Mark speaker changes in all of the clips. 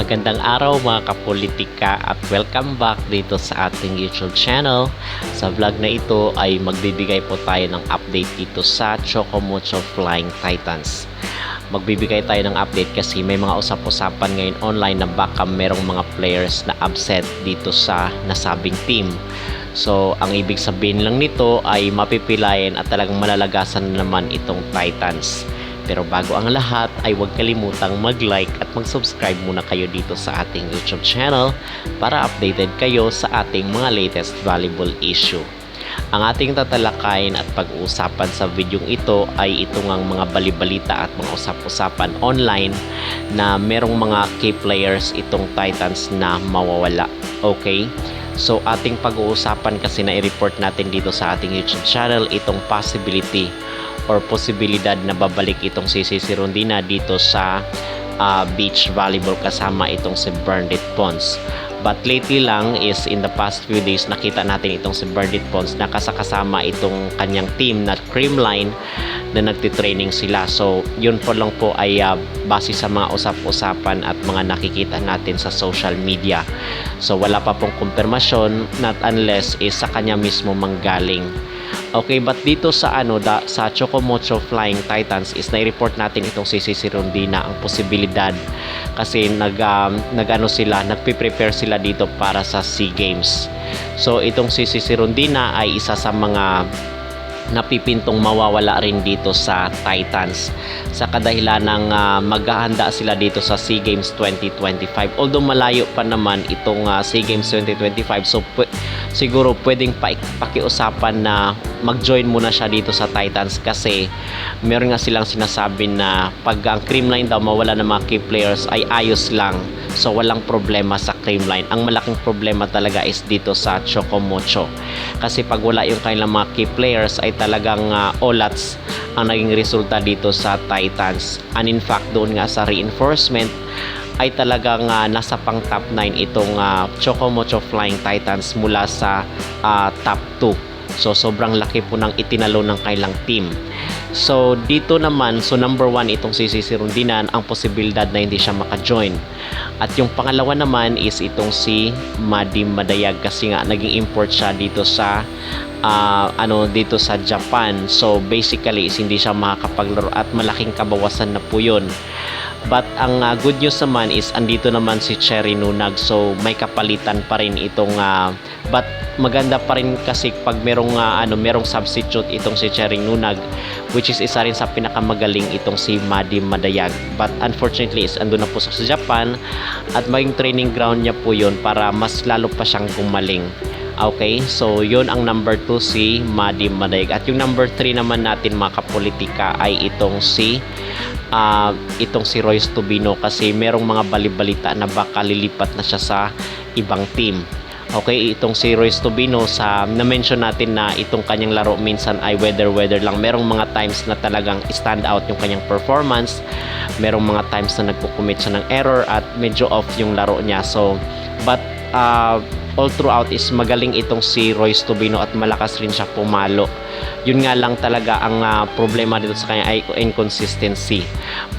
Speaker 1: Magandang araw mga kapolitika at welcome back dito sa ating YouTube channel. Sa vlog na ito ay magbibigay po tayo ng update dito sa Chocomocho Flying Titans. Magbibigay tayo ng update kasi may mga usap-usapan ngayon online na baka merong mga players na absent dito sa nasabing team. So, ang ibig sabihin lang nito ay mapipilayan at talagang malalagasan na naman itong Titans. Pero bago ang lahat ay huwag kalimutang mag-like at mag-subscribe muna kayo dito sa ating YouTube channel para updated kayo sa ating mga latest valuable issue. Ang ating tatalakayin at pag-uusapan sa videong ito ay itong ang mga balibalita at mga usap-usapan online na merong mga key players itong Titans na mawawala. Okay? So ating pag-uusapan kasi na i-report natin dito sa ating YouTube channel itong possibility or posibilidad na babalik itong si Rondina dito sa beach volleyball kasama itong si Bernadette Pons. But lately lang is in the past few days nakita natin itong si Bernadette Pons na kasama itong kanyang team na Creamline na nagtitraining sila. So yun po lang po ay base sa mga usap-usapan at mga nakikita natin sa social media. So wala pa pong kumpirmasyon not unless is sa kanya mismo manggaling. Okay, but dito sa sa Chocomocho Flying Titans is na-report natin itong si Rondina ang posibilidad kasi nagpe-prepare sila dito para sa SEA Games. So itong si Rondina ay isa sa mga napipintong mawawala rin dito sa Titans sa kadahilan ng maghahanda sila dito sa SEA Games 2025. Although malayo pa naman itong SEA Games 2025, so siguro pwedeng pakiusapan na mag-join muna siya dito sa Titans kasi meron nga silang sinasabi na pag ang Creamline daw mawala ng mga key players ay ayos lang. So walang problema sa Creamline. Ang malaking problema talaga is dito sa Chocomocho. Kasi pag wala yung kanilang mga key players ay talagang olats ang naging resulta dito sa Titans. And in fact doon nga sa reinforcement ay talagang nasa pang top 9 itong Chocomocho Flying Titans mula sa top 2. So sobrang laki po ng itinalo ng kailang team. So dito naman, so number 1 itong si Rondina ang posibilidad na hindi siya maka-join. At yung pangalawa naman is itong si Madi Madayag kasi nga naging import siya dito sa dito sa Japan. So basically is hindi siya makakapaglaro at malaking kabawasan na po yun. But ang good news naman is andito naman si Cherry Nunag, so may kapalitan pa rin itong but maganda pa rin kasi pag merong substitute itong si Cherry Nunag, which is isa rin sa pinakamagaling itong si Madi Madayag. But unfortunately is andun na po sa Japan at maging training ground niya po yun para mas lalo pa siyang gumaling. Okay, so yun ang number 2 si Madi Madayag. At yung number 3 naman natin mga kapolitika ay itong si Royce Tubino kasi merong mga balibalita na baka lilipat na siya sa ibang team. Okay, itong si Royce Tubino na-mention natin na itong kanyang laro minsan ay weather lang. Merong mga times na talagang stand out yung kanyang performance. Merong mga times na nagko-commit siya ng error at medyo off yung laro niya. So, but all throughout is magaling itong si Royce Tubino at malakas rin siya pumalo. Yun nga lang talaga ang problema dito sa kanya ay inconsistency.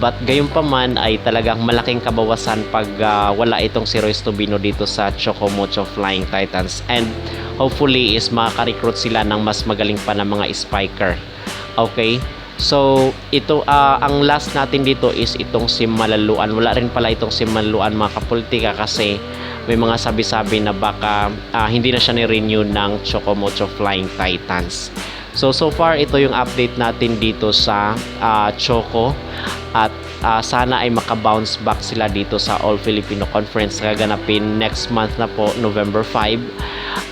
Speaker 1: But gayon pa man ay talagang malaking kabawasan pag wala itong si Royce Tubino dito sa Chocomocho Flying Titans. And hopefully is makaka-recruit sila ng mas magaling pa na mga spiker. Okay? So, ito ang last natin dito is itong si Malaluan. Wala rin pala itong si Malaluan mga kapolitika kasi may mga sabi-sabi na baka hindi na siya ni-renew ng Chocomocho Flying Titans. So far ito yung update natin dito sa Choco at sana ay maka-bounce back sila dito sa All Filipino Conference gaganapin next month na po, November 5.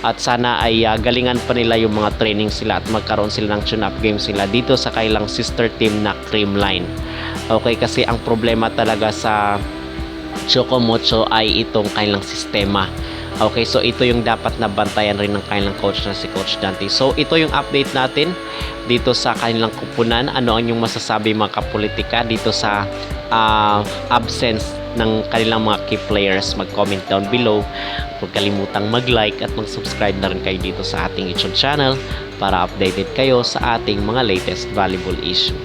Speaker 1: At sana ay galingan pa nila yung mga training sila at magkaroon sila ng tune-up game sila dito sa kailang sister team na Creamline. Okay, kasi ang problema talaga sa Chocomocho ay itong kailang sistema. Okay, so ito yung dapat na bantayan rin ng kanilang coach na si Coach Dante. So ito yung update natin dito sa kanilang kupunan. Ano ang inyong masasabi mga kapolitika dito sa absence ng kanilang mga key players? Mag-comment down below. Huwag kalimutang mag-like at mag-subscribe na rin kayo dito sa ating YouTube channel para updated kayo sa ating mga latest valuable issue.